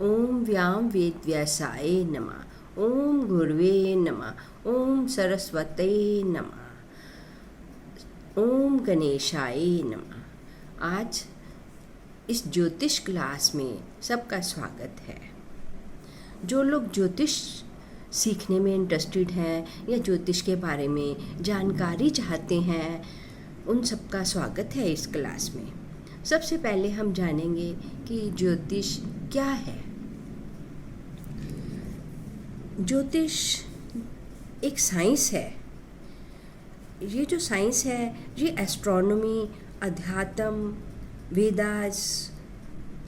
ओम व्याम वेदव्यासाय नमः। ओम गुरुवे नमः। ओम सरस्वते नमः। ओम गणेशाय नमः। आज इस ज्योतिष क्लास में सबका स्वागत है। जो लोग ज्योतिष सीखने में इंटरेस्टेड हैं या ज्योतिष के बारे में जानकारी चाहते हैं, उन सबका स्वागत है इस क्लास में। सबसे पहले हम जानेंगे कि ज्योतिष क्या है। ज्योतिष एक साइंस है। ये जो साइंस है ये एस्ट्रोनॉमी, अध्यात्म, वेदास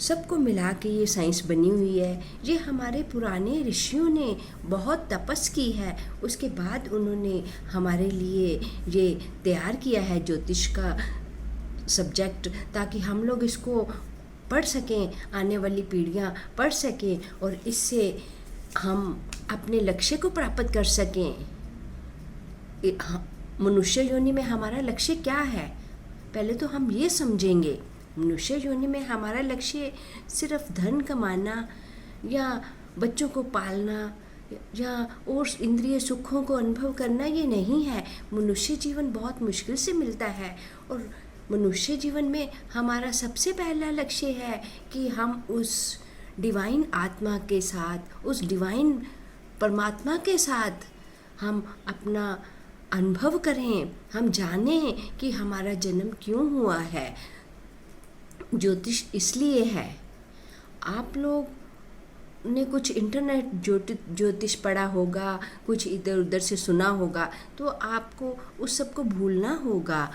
सबको मिला के ये साइंस बनी हुई है। ये हमारे पुराने ऋषियों ने बहुत तपस की है, उसके बाद उन्होंने हमारे लिए ये तैयार किया है ज्योतिष का सब्जेक्ट, ताकि हम लोग इसको पढ़ सकें, आने वाली पीढ़ियाँ पढ़ सकें और इससे हम अपने लक्ष्य को प्राप्त कर सकें। मनुष्य योनि में हमारा लक्ष्य क्या है, पहले तो हम ये समझेंगे। मनुष्य योनि में हमारा लक्ष्य सिर्फ धन कमाना या बच्चों को पालना या और इंद्रिय सुखों को अनुभव करना ये नहीं है। मनुष्य जीवन बहुत मुश्किल से मिलता है और मनुष्य जीवन में हमारा सबसे पहला लक्ष्य है कि हम उस डिवाइन आत्मा के साथ, उस डिवाइन परमात्मा के साथ हम अपना अनुभव करें, हम जानें कि हमारा जन्म क्यों हुआ है। ज्योतिष इसलिए है, आप लोग ने कुछ इंटरनेट ज्योतिष पढ़ा होगा, कुछ इधर उधर से सुना होगा, तो आपको उस सब को भूलना होगा,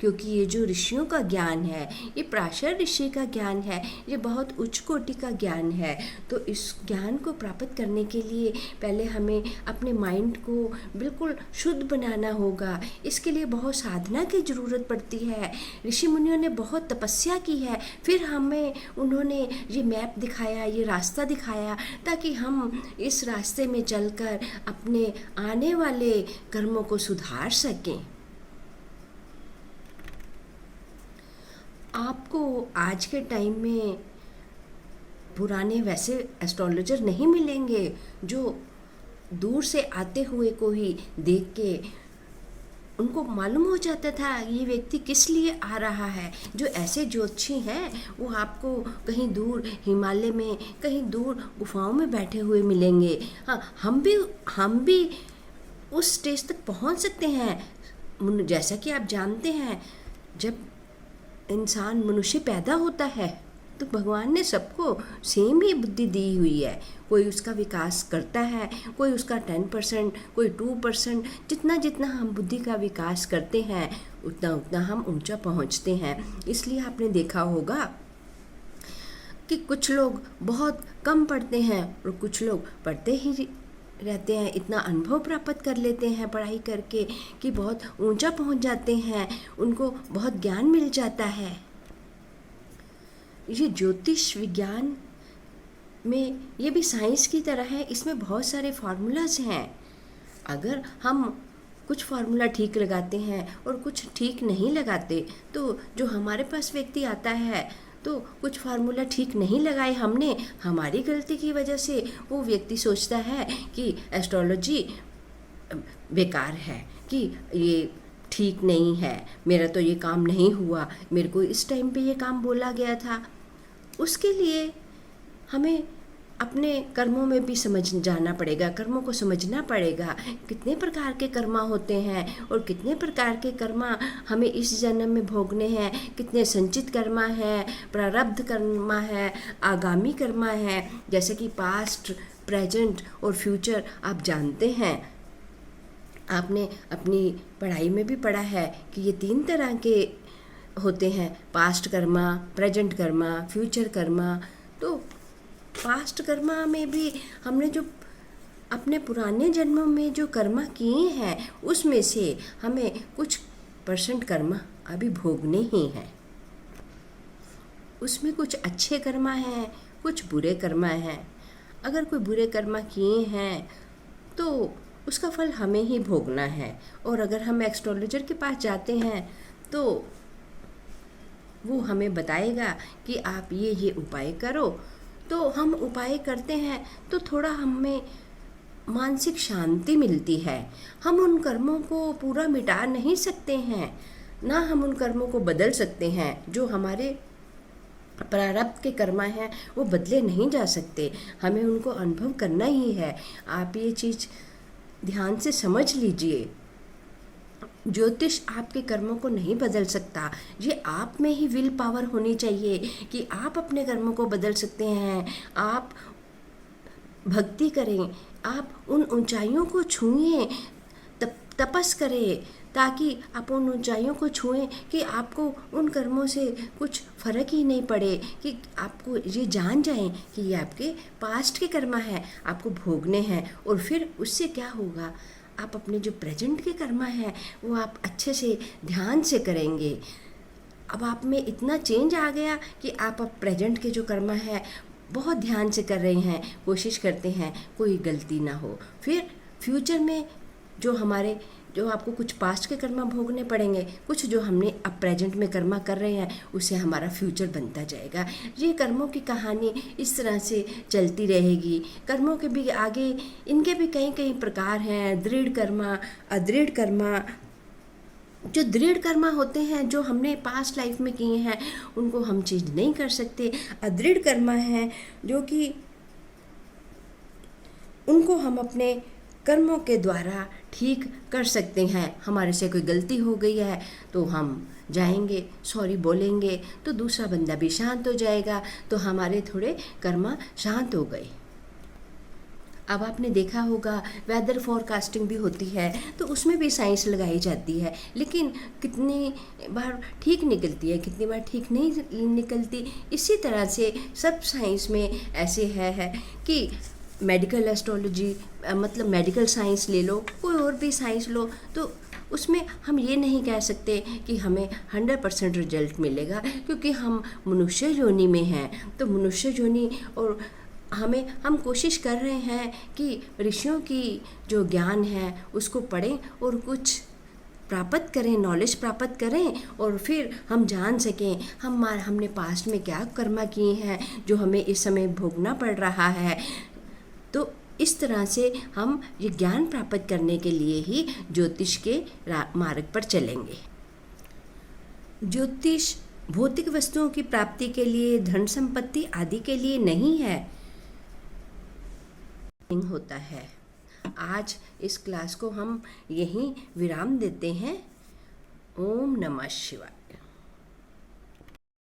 क्योंकि ये जो ऋषियों का ज्ञान है, ये प्राचीन ऋषि का ज्ञान है, ये बहुत उच्च कोटि का ज्ञान है। तो इस ज्ञान को प्राप्त करने के लिए पहले हमें अपने माइंड को बिल्कुल शुद्ध बनाना होगा। इसके लिए बहुत साधना की ज़रूरत पड़ती है। ऋषि मुनियों ने बहुत तपस्या की है, फिर हमें उन्होंने ये मैप दिखाया, ये रास्ता दिखाया, ताकि हम इस रास्ते में चलकर अपने आने वाले कर्मों को सुधार सकें। आपको आज के टाइम में पुराने वैसे एस्ट्रोलॉजर नहीं मिलेंगे जो दूर से आते हुए को ही देख के उनको मालूम हो जाता था ये व्यक्ति किस लिए आ रहा है। जो ऐसे ज्योतिषी हैं वो आपको कहीं दूर हिमालय में, कहीं दूर गुफाओं में बैठे हुए मिलेंगे। हाँ, हम भी उस स्टेज तक पहुंच सकते हैं। जैसा कि आप जानते हैं, जब इंसान मनुष्य पैदा होता है तो भगवान ने सबको सेम ही बुद्धि दी हुई है। कोई उसका विकास करता है, कोई उसका 10%, कोई 2%। जितना जितना हम बुद्धि का विकास करते हैं उतना उतना हम ऊंचा पहुंचते हैं। इसलिए आपने देखा होगा कि कुछ लोग बहुत कम पढ़ते हैं और कुछ लोग पढ़ते ही रहते हैं, इतना अनुभव प्राप्त कर लेते हैं पढ़ाई करके कि बहुत ऊंचा पहुंच जाते हैं, उनको बहुत ज्ञान मिल जाता है। ये ज्योतिष विज्ञान में ये भी साइंस की तरह है, इसमें बहुत सारे फार्मूलाज हैं। अगर हम कुछ फार्मूला ठीक लगाते हैं और कुछ ठीक नहीं लगाते, तो जो हमारे पास व्यक्ति आता है तो कुछ फार्मूला ठीक नहीं लगाए हमने, हमारी गलती की वजह से वो व्यक्ति सोचता है कि एस्ट्रोलॉजी बेकार है, कि ये ठीक नहीं है, मेरा तो ये काम नहीं हुआ, मेरे को इस टाइम पे ये काम बोला गया था। उसके लिए हमें अपने कर्मों में भी समझ जाना पड़ेगा, कर्मों को समझना पड़ेगा। कितने प्रकार के कर्मा होते हैं और कितने प्रकार के कर्मा हमें इस जन्म में भोगने हैं। कितने संचित कर्मा है, प्रारब्ध कर्मा है, आगामी कर्मा है, जैसे कि पास्ट, प्रेजेंट और फ्यूचर आप जानते हैं। आपने अपनी पढ़ाई में भी पढ़ा है कि ये 3 तरह के होते हैं, past Karma, present Karma, future Karma. तो पास्ट कर्मा में भी हमने जो अपने पुराने जन्मों में जो कर्मा किए हैं उसमें से हमें कुछ % कर्मा अभी भोगने ही हैं। उसमें कुछ अच्छे कर्मा हैं, कुछ बुरे कर्मा हैं। अगर कोई बुरे कर्मा किए हैं तो उसका फल हमें ही भोगना है। और अगर हम एस्ट्रोलॉजर के पास जाते हैं तो वो हमें बताएगा कि आप ये उपाय करो तो हम उपाय करते हैं तो थोड़ा हमें मानसिक शांति मिलती है। हम उन कर्मों को पूरा मिटा नहीं सकते हैं, ना हम उन कर्मों को बदल सकते हैं। जो हमारे प्रारब्ध के कर्म हैं वो बदले नहीं जा सकते, हमें उनको अनुभव करना ही है। आप ये चीज़ ध्यान से समझ लीजिए। ज्योतिष आपके कर्मों को नहीं बदल सकता, ये आप में ही विल पावर होनी चाहिए कि आप अपने कर्मों को बदल सकते हैं। आप भक्ति करें, आप उन ऊंचाइयों को छुएं, तपस करें, ताकि आप उन ऊंचाइयों को छुएं कि आपको उन कर्मों से कुछ फ़र्क ही नहीं पड़े, कि आपको ये जान जाएं कि ये आपके पास्ट के कर्म हैं, आपको भोगने हैं। और फिर उससे क्या होगा, आप अपने जो प्रेजेंट के कर्म हैं वो आप अच्छे से ध्यान से करेंगे। अब आप में इतना चेंज आ गया कि आप अब प्रेजेंट के जो कर्म हैं बहुत ध्यान से कर रहे हैं, कोशिश करते हैं कोई गलती ना हो। फिर फ्यूचर में जो आपको कुछ पास्ट के कर्म भोगने पड़ेंगे, कुछ जो हमने अब प्रेजेंट में कर्म कर रहे हैं, उससे हमारा फ्यूचर बनता जाएगा। ये कर्मों की कहानी इस तरह से चलती रहेगी। कर्मों के भी आगे इनके भी कई कई प्रकार हैं, दृढ़ कर्म, अदृढ़ कर्म। जो दृढ़ कर्म होते हैं, जो हमने पास्ट लाइफ में किए हैं, उनको हम चेंज नहीं कर सकते। अदृढ़ कर्म हैं जो कि उनको हम अपने कर्मों के द्वारा ठीक कर सकते हैं। हमारे से कोई गलती हो गई है तो हम जाएंगे, सॉरी बोलेंगे, तो दूसरा बंदा भी शांत हो जाएगा, तो हमारे थोड़े कर्म शांत हो गए। अब आपने देखा होगा वेदर फोरकास्टिंग भी होती है, तो उसमें भी साइंस लगाई जाती है, लेकिन कितनी बार ठीक निकलती है, कितनी बार ठीक नहीं निकलती। इसी तरह से सब साइंस में ऐसे है कि मेडिकल एस्ट्रोलॉजी, मतलब मेडिकल साइंस ले लो, कोई और भी साइंस लो, तो उसमें हम ये नहीं कह सकते कि हमें 100% रिजल्ट मिलेगा, क्योंकि हम मनुष्य योनि में हैं। तो मनुष्य योनि, और हम कोशिश कर रहे हैं कि ऋषियों की जो ज्ञान है उसको पढ़ें और कुछ प्राप्त करें, नॉलेज प्राप्त करें, और फिर हम जान सकें हमने पास्ट में क्या कर्म किए हैं जो हमें इस समय भोगना पड़ रहा है। तो इस तरह से हम ये ज्ञान प्राप्त करने के लिए ही ज्योतिष के मार्ग पर चलेंगे। ज्योतिष भौतिक वस्तुओं की प्राप्ति के लिए, धन संपत्ति आदि के लिए नहीं है, होता है। आज इस क्लास को हम यहीं विराम देते हैं। ओम नमः शिवाय।